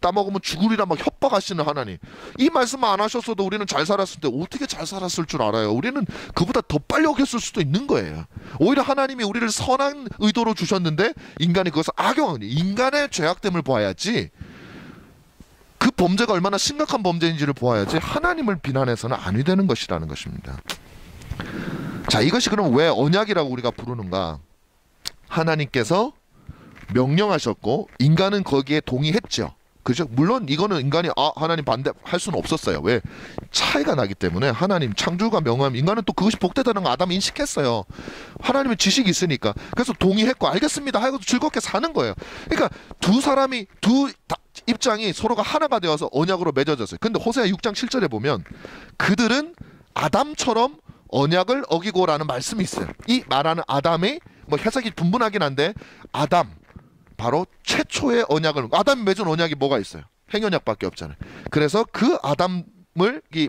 따먹으면 죽으리라 막 협박하시는 하나님. 이 말씀 안 하셨어도 우리는 잘 살았을 때 어떻게 잘 살았을 줄 알아요. 우리는 그보다 더 빨리 오겠을 수도 있는 거예요. 오히려 하나님이 우리를 선한 의도로 주셨는데 인간이 그것을 악용하는 인간의 죄악됨을 보아야지 그 범죄가 얼마나 심각한 범죄인지를 보아야지 하나님을 비난해서는 아니 되는 것이라는 것입니다. 자, 이것이 그럼 왜 언약이라고 우리가 부르는가? 하나님께서 명령하셨고 인간은 거기에 동의했죠. 그죠? 물론 이거는 인간이 하나님 반대할 수는 없었어요. 왜? 차이가 나기 때문에 하나님 창조가 명함 인간은 또 그것이 복되다는 거 아담이 인식했어요. 하나님의 지식이 있으니까. 그래서 동의했고 알겠습니다 하고 즐겁게 사는 거예요. 그러니까 두 입장이 서로가 하나가 되어서 언약으로 맺어졌어요. 근데 호세아 6장 7절에 보면 그들은 아담처럼 언약을 어기고라는 말씀이 있어요. 이 말하는 아담이 뭐 해석이 분분하긴 한데 아담 바로 최초의 언약을 아담이 맺은 언약이 뭐가 있어요? 행언약밖에 없잖아요. 그래서 그 아담을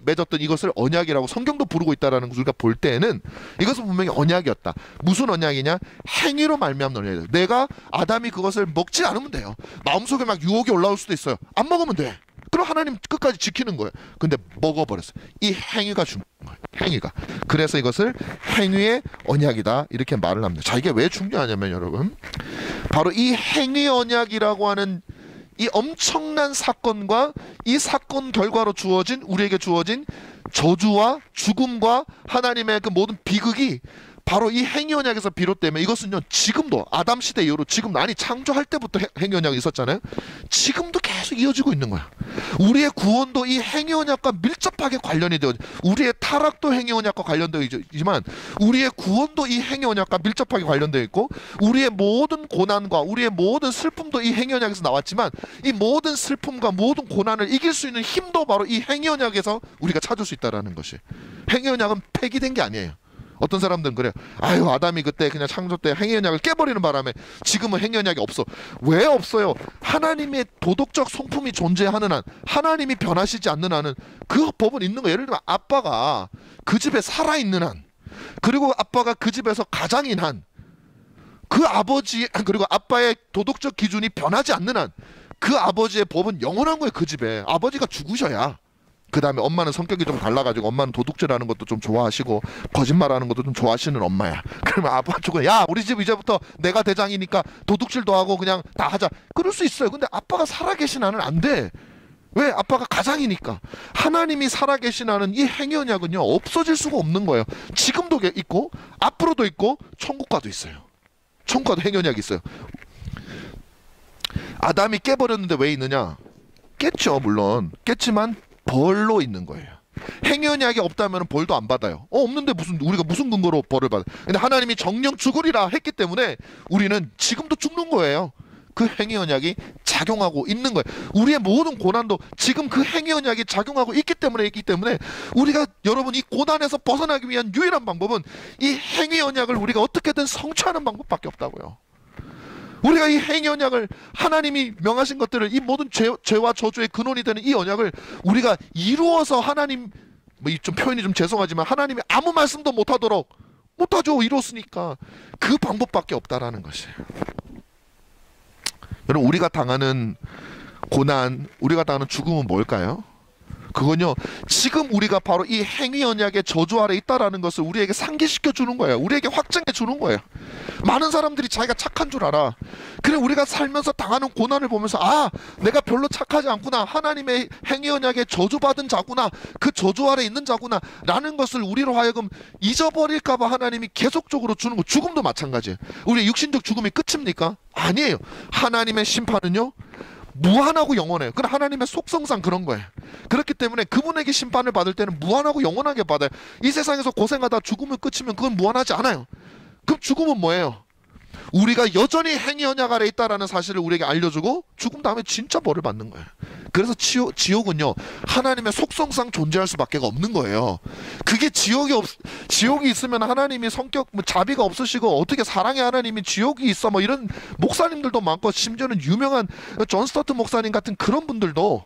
맺었던 이것을 언약이라고 성경도 부르고 있다라는 것을 우리가 볼 때에는 이것은 분명히 언약이었다. 무슨 언약이냐? 행위로 말미암는 언약이에요. 내가 아담이 그것을 먹지 않으면 돼요. 마음속에 막 유혹이 올라올 수도 있어요. 안 먹으면 돼. 그럼 하나님 끝까지 지키는 거예요. 근데 먹어버렸어요. 이 행위가 중요한 거예요. 행위가. 그래서 이것을 행위의 언약이다 이렇게 말을 합니다. 자, 이게 왜 중요하냐면 여러분 바로 이 행위 언약이라고 하는 이 엄청난 사건과 이 사건 결과로 우리에게 주어진 저주와 죽음과 하나님의 그 모든 비극이 바로 이 행위 언약에서 비롯되면 이것은요 지금도 아담 시대 이후로 지금 아니 창조할 때부터 행위 언약이 있었잖아요. 지금도 계속 이어지고 있는 거야. 우리의 구원도 이 행위 언약과 밀접하게 관련이 되어 우리의 타락도 행위 언약과 관련되어 있지만 우리의 구원도 이 행위 언약과 밀접하게 관련되어 있고 우리의 모든 고난과 우리의 모든 슬픔도 이 행위 언약에서 나왔지만 이 모든 슬픔과 모든 고난을 이길 수 있는 힘도 바로 이 행위 언약에서 우리가 찾을 수 있다는 것이. 행위 언약은 폐기된 게 아니에요. 어떤 사람들은 그래요. 아유, 아담이 그때 그냥 창조 때 행위 언약을 깨버리는 바람에 지금은 행위 언약이 없어. 왜 없어요? 하나님의 도덕적 성품이 존재하는 한, 하나님이 변하시지 않는 한은 그 법은 있는 거예요. 예를 들면 아빠가 그 집에 살아있는 한, 그리고 아빠가 그 집에서 가장인 한, 그 아버지 그리고 아빠의 도덕적 기준이 변하지 않는 한 그 아버지의 법은 영원한 거예요. 그 집에 아버지가 죽으셔야. 그 다음에 엄마는 성격이 좀 달라가지고 엄마는 도둑질하는 것도 좀 좋아하시고 거짓말하는 것도 좀 좋아하시는 엄마야. 그러면 아빠 쪽은 야, 우리 집 이제부터 내가 대장이니까 도둑질도 하고 그냥 다 하자. 그럴 수 있어요. 근데 아빠가 살아계신 한은 안 돼. 왜? 아빠가 가장이니까. 하나님이 살아계시나는 이 행위 언약은요 없어질 수가 없는 거예요. 지금도 있고 앞으로도 있고 천국과도 있어요. 천국과도 행위 언약이 있어요. 아담이 깨버렸는데 왜 있느냐? 깼죠, 물론. 깼지만 벌로 있는 거예요. 행위 언약이 없다면 벌도 안 받아요. 없는데 우리가 무슨 근거로 벌을 받아? 근데 하나님이 정령 죽으리라 했기 때문에 우리는 지금도 죽는 거예요. 그 행위 언약이 작용하고 있는 거예요. 우리의 모든 고난도 지금 그 행위 언약이 작용하고 있기 때문에 우리가 여러분 이 고난에서 벗어나기 위한 유일한 방법은 이 행위 언약을 우리가 어떻게든 성취하는 방법밖에 없다고요. 우리가 이 행위 언약을 하나님이 명하신 것들을 이 모든 죄와 저주의 근원이 되는 이 언약을 우리가 이루어서 하나님 좀 표현이 좀 죄송하지만 하나님이 아무 말씀도 못하도록 못하죠. 이뤘으니까 그 방법밖에 없다라는 것이에요. 여러분 우리가 당하는 고난, 우리가 당하는 죽음은 뭘까요? 그건요 지금 우리가 바로 이 행위 언약의 저주 아래 있다라는 것을 우리에게 상기시켜 주는 거예요. 우리에게 확증해 주는 거예요. 많은 사람들이 자기가 착한 줄 알아. 그래 우리가 살면서 당하는 고난을 보면서 아 내가 별로 착하지 않구나, 하나님의 행위 언약의 저주받은 자구나, 그 저주 아래 있는 자구나 라는 것을 우리로 하여금 잊어버릴까 봐 하나님이 계속적으로 주는 거. 죽음도 마찬가지예요. 우리 육신적 죽음이 끝입니까? 아니에요. 하나님의 심판은요 무한하고 영원해요. 그건 하나님의 속성상 그런 거예요. 그렇기 때문에 그분에게 심판을 받을 때는 무한하고 영원하게 받아요. 이 세상에서 고생하다 죽으면 끝이면 그건 무한하지 않아요. 그럼 죽음은 뭐예요? 우리가 여전히 행위 언약 아래 있다라는 사실을 우리에게 알려주고 죽음 다음에 진짜 벌을 받는 거예요. 그래서 지옥은요 하나님의 속성상 존재할 수밖에 없는 거예요. 그게 지옥이 있으면 하나님이 성격 자비가 없으시고 어떻게 사랑의 하나님이 지옥이 있어 뭐 이런 목사님들도 많고, 심지어는 유명한 존 스토트 목사님 같은 그런 분들도,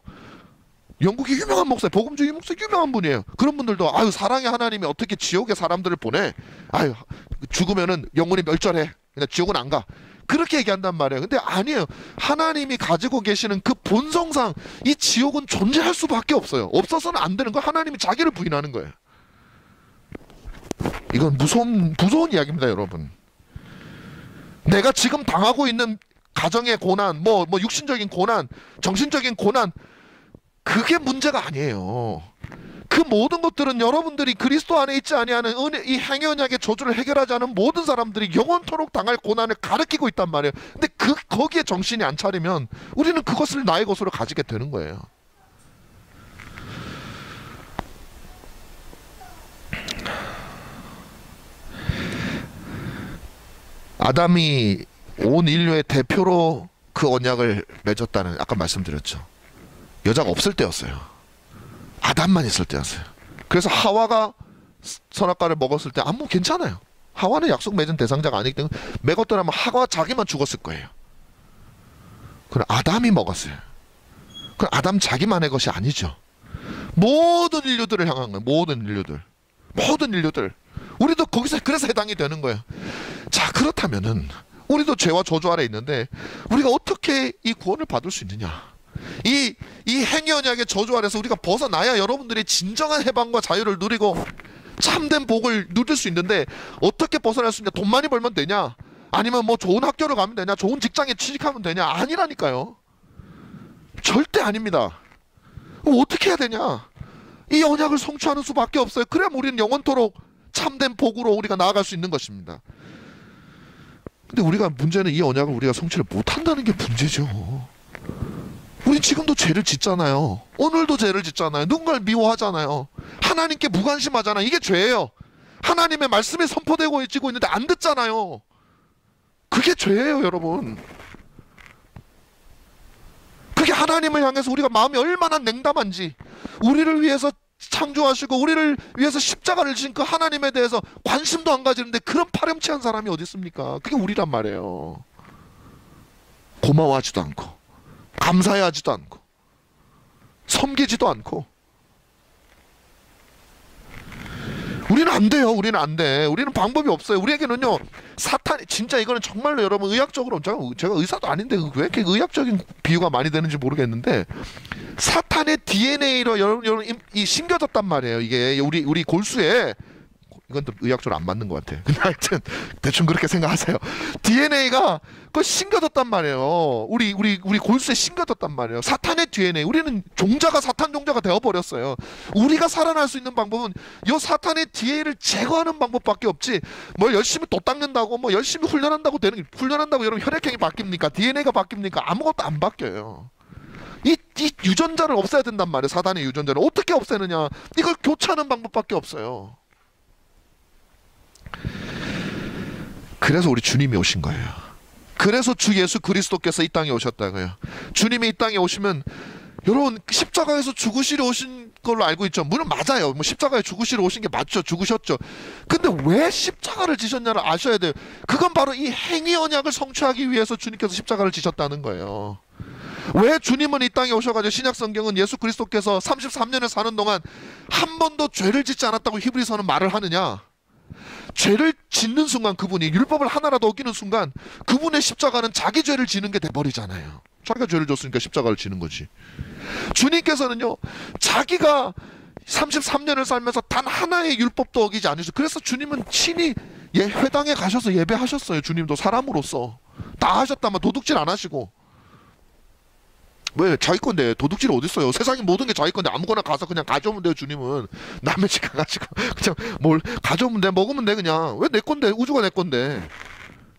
영국의 유명한 목사, 복음주의 목사 유명한 분이에요. 그런 분들도 아유 사랑의 하나님이 어떻게 지옥에 사람들을 보내? 아유 죽으면은 영혼이 멸절해. 그냥 지옥은 안 가. 그렇게 얘기한단 말이에요. 근데 아니에요. 하나님이 가지고 계시는 그 본성상 이 지옥은 존재할 수밖에 없어요. 없어서는 안 되는 거. 하나님이 자기를 부인하는 거예요. 이건 무서운 이야기입니다, 여러분. 내가 지금 당하고 있는 가정의 고난, 뭐 육신적인 고난, 정신적인 고난, 그게 문제가 아니에요. 그 모든 것들은 여러분들이 그리스도 안에 있지 아니하는 이 행위 언약의 저주를 해결하지 않은 모든 사람들이 영원토록 당할 고난을 가리키고 있단 말이에요. 근데 거기에 정신이 안 차리면 우리는 그것을 나의 것으로 가지게 되는 거예요. 아담이 온 인류의 대표로 그 언약을 맺었다는, 아까 말씀드렸죠. 여자가 없을 때였어요. 아담만 있을 때였어요. 그래서 하와가 선악과를 먹었을 때 아무 괜찮아요. 하와는 약속 맺은 대상자가 아니기 때문에 먹었더라면 하와 자기만 죽었을 거예요. 그럼 아담이 먹었어요. 그럼 아담 자기만의 것이 아니죠. 모든 인류들을 향한 거예요. 모든 인류들. 우리도 거기서 그래서 해당이 되는 거예요. 자, 그렇다면은 우리도 죄와 저주 아래 있는데 우리가 어떻게 이 구원을 받을 수 있느냐? 이 행위 언약의 저주 아래서 우리가 벗어나야 여러분들이 진정한 해방과 자유를 누리고 참된 복을 누릴 수 있는데, 어떻게 벗어날 수 있냐? 돈 많이 벌면 되냐? 아니면 뭐 좋은 학교를 가면 되냐? 좋은 직장에 취직하면 되냐? 아니라니까요. 절대 아닙니다. 어떻게 해야 되냐? 이 언약을 성취하는 수밖에 없어요. 그래야 우리는 영원토록 참된 복으로 우리가 나아갈 수 있는 것입니다. 근데 문제는 이 언약을 우리가 성취를 못한다는 게 문제죠. 우리 지금도 죄를 짓잖아요. 오늘도 죄를 짓잖아요. 누군가를 미워하잖아요. 하나님께 무관심하잖아요. 이게 죄예요. 하나님의 말씀이 선포되고 있는데 안 듣잖아요. 그게 죄예요, 여러분. 그게 하나님을 향해서 우리가 마음이 얼마나 냉담한지, 우리를 위해서 창조하시고 우리를 위해서 십자가를 지신 그 하나님에 대해서 관심도 안 가지는데 그런 파렴치한 사람이 어디 있습니까? 그게 우리란 말이에요. 고마워하지도 않고 감사해하지도 않고 섬기지도 않고. 우리는 안 돼요. 우리는 안 돼. 우리는 방법이 없어요. 우리에게는요, 사탄이, 진짜 이거는 정말로 여러분 의학적으로, 제가 의사도 아닌데 왜 이렇게 의학적인 비유가 많이 되는지 모르겠는데, 사탄의 DNA로 여러분 이 심겨졌단 말이에요. 이게 우리 골수에 이건 또 의학적으로 안 맞는 것 같아요. 근데 하여튼 대충 그렇게 생각하세요. DNA가 그 심겨졌단 말이에요. 우리 골수에 심겨졌단 말이에요. 사탄의 DNA. 우리는 종자가 사탄 종자가 되어버렸어요. 우리가 살아날 수 있는 방법은 이 사탄의 DNA를 제거하는 방법밖에 없지. 뭐 열심히 또 닦는다고 뭐 열심히 훈련한다고 되는 훈련한다고 여러분 혈액형이 바뀝니까? DNA가 바뀝니까? 아무것도 안 바뀌어요. 이 유전자를 없애야 된단 말이에요. 사단의 유전자를 어떻게 없애느냐? 이걸 교체하는 방법밖에 없어요. 그래서 우리 주님이 오신 거예요. 그래서 주 예수 그리스도께서 이 땅에 오셨다고요. 주님이 이 땅에 오시면 여러분 십자가에서 죽으시러 오신 걸로 알고 있죠. 물론 맞아요. 뭐 십자가에 죽으시러 오신 게 맞죠. 죽으셨죠. 근데 왜 십자가를 지셨냐를 아셔야 돼요. 그건 바로 이 행위 언약을 성취하기 위해서 주님께서 십자가를 지셨다는 거예요. 왜 주님은 이 땅에 오셔가지고 신약 성경은 예수 그리스도께서 33년을 사는 동안 한 번도 죄를 짓지 않았다고 히브리서는 말을 하느냐? 죄를 짓는 순간 그분이 율법을 하나라도 어기는 순간 그분의 십자가는 자기 죄를 지는 게 돼버리잖아요. 자기가 죄를 졌으니까 십자가를 지는 거지. 주님께서는요 자기가 33년을 살면서 단 하나의 율법도 어기지 않으셨어요. 그래서 주님은 친히 회당에 가셔서 예배하셨어요. 주님도 사람으로서 다 하셨다만 도둑질 안 하시고. 왜 자기 건데 도둑질 어디 있어요? 세상에 모든 게 자기 건데 아무거나 가서 그냥 가져오면 돼요. 주님은 남의 집 가가지고 그냥 뭘 가져오면 돼 먹으면 돼 그냥. 왜 내 건데 우주가 내 건데.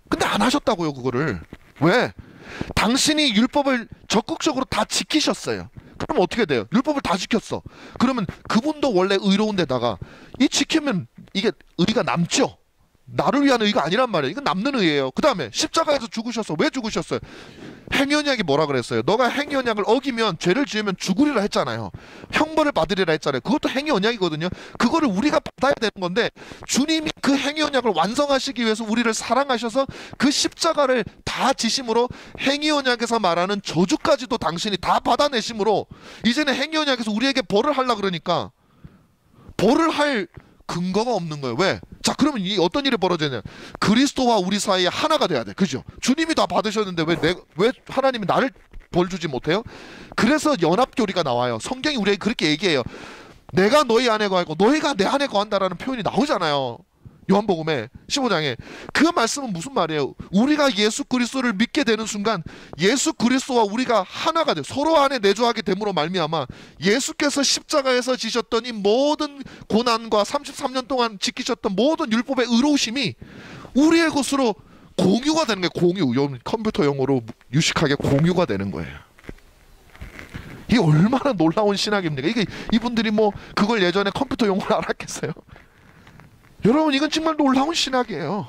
근데 안 하셨다고요 그거를. 왜? 당신이 율법을 적극적으로 다 지키셨어요. 그럼 어떻게 돼요? 율법을 다 지켰어. 그러면 그분도 원래 의로운 데다가 이 지키면 이게 의가 남죠. 나를 위한 의가 아니란 말이에요. 이건 남는 의예요. 그 다음에 십자가에서 죽으셨어. 왜 죽으셨어요? 행위언약이 뭐라 그랬어요? 너가 행위언약을 어기면 죄를 지으면 죽으리라 했잖아요. 형벌을 받으리라 했잖아요. 그것도 행위언약이거든요. 그거를 우리가 받아야 되는 건데 주님이 그 행위언약을 완성하시기 위해서 우리를 사랑하셔서 그 십자가를 다 지심으로 행위언약에서 말하는 저주까지도 당신이 다 받아내심으로 이제는 행위언약에서 우리에게 벌을 하려 그러니까 벌을 할 근거가 없는 거예요. 왜? 자 그러면 이 어떤 일이 벌어지냐? 그리스도와 우리 사이에 하나가 돼야 돼. 그죠? 주님이 다 받으셨는데 왜 하나님이 나를 벌 주지 못해요? 그래서 연합교리가 나와요. 성경이 우리에게 그렇게 얘기해요. 내가 너희 안에 거하고 너희가 내 안에 거한다라는 표현이 나오잖아요. 요한복음에 15장에. 그 말씀은 무슨 말이에요? 우리가 예수 그리스도를 믿게 되는 순간 예수 그리스도와 우리가 하나가 돼요. 서로 안에 내조하게 됨으로 말미암아 예수께서 십자가에서 지셨던 이 모든 고난과 33년 동안 지키셨던 모든 율법의 의로우심이 우리의 것으로 공유가 되는 거예요. 공유. 컴퓨터 용어로 유식하게 공유가 되는 거예요. 이게 얼마나 놀라운 신학입니까? 이게 이분들이 뭐 그걸 예전에 컴퓨터 용어를 알았겠어요? 여러분 이건 정말 놀라운 신학이에요.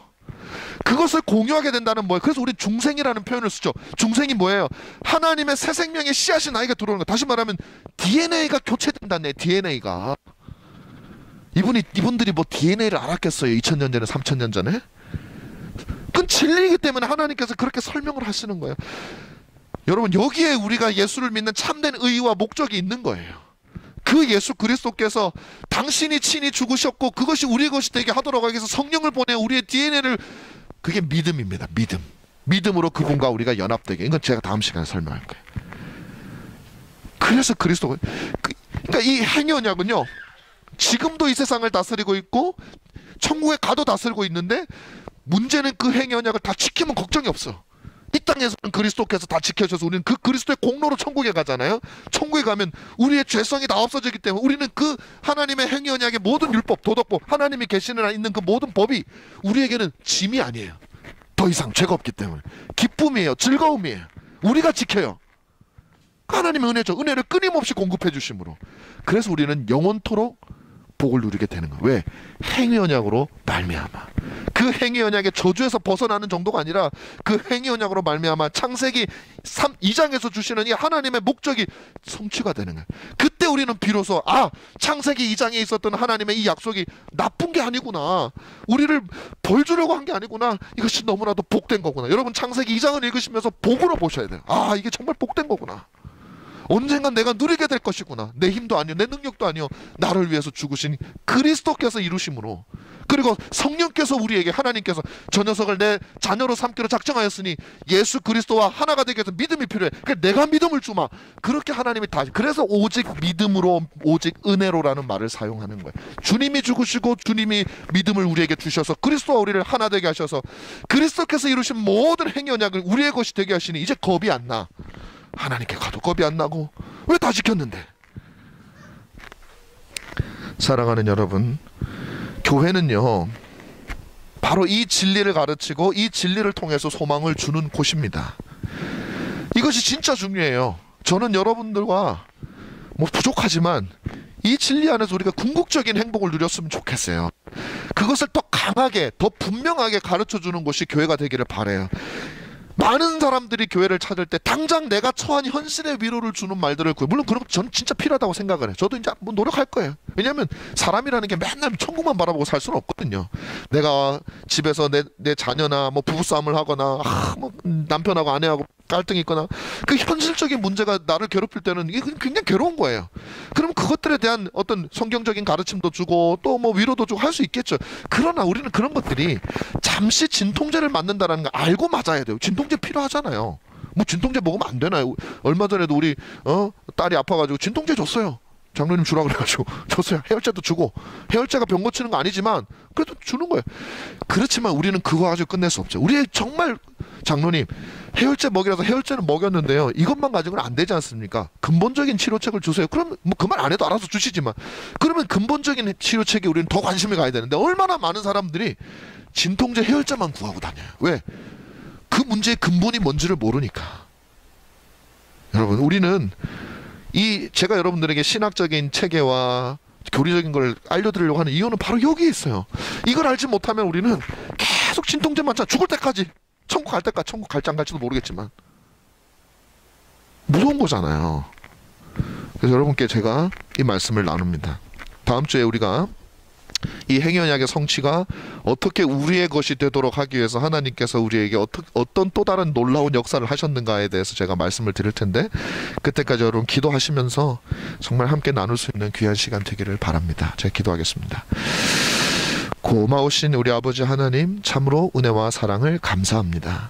그것을 공유하게 된다는 뭐예요? 그래서 우리 중생이라는 표현을 쓰죠. 중생이 뭐예요? 하나님의 새 생명의 씨앗이 나에게 들어오는 거. 다시 말하면 DNA가 교체된다네. DNA가. 이분들이 뭐 DNA를 알았겠어요? 2000년 전에 3000년 전에? 그건 진리이기 때문에 하나님께서 그렇게 설명을 하시는 거예요. 여러분 여기에 우리가 예수를 믿는 참된 의의와 목적이 있는 거예요. 그 예수 그리스도께서 당신이 친히 죽으셨고 그것이 우리의 것이 되게 하도록 하기 위해서 성령을 보내 우리의 DNA를 그게 믿음입니다. 믿음으로 그분과 우리가 연합되게. 이건 제가 다음 시간에 설명할 거예요. 그래서 그리스도가 그러니까 이 행위 언약은요 지금도 이 세상을 다스리고 있고 천국에 가도 다스리고 있는데 문제는 그 행위 언약을 다 지키면 걱정이 없어. 이 땅에서는 그리스도께서 다 지켜줘서 우리는 그 그리스도의 공로로 천국에 가잖아요. 천국에 가면 우리의 죄성이 다 없어지기 때문에 우리는 그 하나님의 행위 언약의 모든 율법, 도덕법, 하나님이 계시는 한 있는 그 모든 법이 우리에게는 짐이 아니에요. 더 이상 죄가 없기 때문에 기쁨이에요. 즐거움이에요. 우리가 지켜요. 하나님의 은혜죠. 은혜를 끊임없이 공급해 주심으로. 그래서 우리는 영원토록 복을 누리게 되는 거예요. 왜? 행위 언약으로 말미암아. 그 행위 언약의 저주에서 벗어나는 정도가 아니라 그 행위 언약으로 말미암아 창세기 2장에서 주시는 이 하나님의 목적이 성취가 되는 거예요. 그때 우리는 비로소 창세기 2장에 있었던 하나님의 이 약속이 나쁜 게 아니구나. 우리를 벌 주려고 한 게 아니구나. 이것이 너무나도 복된 거구나. 여러분 창세기 2장을 읽으시면서 복으로 보셔야 돼요. 이게 정말 복된 거구나. 언젠간 내가 누리게 될 것이구나. 내 힘도 아니요 내 능력도 아니요 나를 위해서 죽으신 그리스도께서 이루심으로 그리고 성령께서 우리에게 하나님께서 저 녀석을 내 자녀로 삼기로 작정하였으니 예수 그리스도와 하나가 되기 위해서 믿음이 필요해. 그러니까 내가 믿음을 주마. 그렇게 하나님이 다, 그래서 오직 믿음으로 오직 은혜로라는 말을 사용하는 거예요. 주님이 죽으시고 주님이 믿음을 우리에게 주셔서 그리스도와 우리를 하나 되게 하셔서 그리스도께서 이루신 모든 행위 언약을 우리의 것이 되게 하시니 이제 겁이 안 나. 하나님께 가도 겁이 안 나고 왜 다 지켰는데. 사랑하는 여러분, 교회는요 바로 이 진리를 가르치고 이 진리를 통해서 소망을 주는 곳입니다. 이것이 진짜 중요해요. 저는 여러분들과 뭐 부족하지만 이 진리 안에서 우리가 궁극적인 행복을 누렸으면 좋겠어요. 그것을 더 강하게 더 분명하게 가르쳐주는 곳이 교회가 되기를 바라요. 많은 사람들이 교회를 찾을 때 당장 내가 처한 현실의 위로를 주는 말들을 물론 그런 거 저는 진짜 필요하다고 생각을 해요. 저도 이제 뭐 노력할 거예요. 왜냐하면 사람이라는 게 맨날 천국만 바라보고 살 수는 없거든요. 내가 집에서 내 자녀나 뭐 부부싸움을 하거나 뭐 남편하고 아내하고 갈등이 있거나 그 현실적인 문제가 나를 괴롭힐 때는 이게 굉장히 괴로운 거예요. 그럼 그것들에 대한 어떤 성경적인 가르침도 주고 또 뭐 위로도 주고 할 수 있겠죠. 그러나 우리는 그런 것들이 잠시 진통제를 맞는다는 거 알고 맞아야 돼요. 진통제 필요하잖아요. 뭐 진통제 먹으면 안 되나요? 얼마 전에도 우리 딸이 아파가지고 진통제 줬어요. 장로님 주라 그래가지고 줬어요. 해열제도 주고, 해열제가 병 고치는 거 아니지만 그래도 주는 거예요. 그렇지만 우리는 그거 가지고 끝낼 수 없죠. 우리 정말 장로님 해열제 먹이라서 해열제는 먹였는데요, 이것만 가지고는 안 되지 않습니까? 근본적인 치료책을 주세요. 그럼 뭐 그 말 안 해도 알아서 주시지만, 그러면 근본적인 치료책에 우리는 더 관심을 가야 되는데 얼마나 많은 사람들이 진통제 해열제만 구하고 다녀요. 왜? 그 문제의 근본이 뭔지를 모르니까. 여러분, 우리는 제가 여러분들에게 신학적인 체계와 교리적인 걸 알려드리려고 하는 이유는 바로 여기에 있어요. 이걸 알지 못하면 우리는 계속 진통제만 짜 죽을 때까지, 천국 갈 때까지, 천국 갈지 안 갈지도 모르겠지만 무서운 거잖아요. 그래서 여러분께 제가 이 말씀을 나눕니다. 다음 주에 우리가 이 행여약의 성취가 어떻게 우리의 것이 되도록 하기 위해서 하나님께서 우리에게 어떤 또 다른 놀라운 역사를 하셨는가에 대해서 제가 말씀을 드릴 텐데, 그때까지 여러분 기도하시면서 정말 함께 나눌 수 있는 귀한 시간 되기를 바랍니다. 제가 기도하겠습니다. 고마우신 우리 아버지 하나님, 참으로 은혜와 사랑을 감사합니다.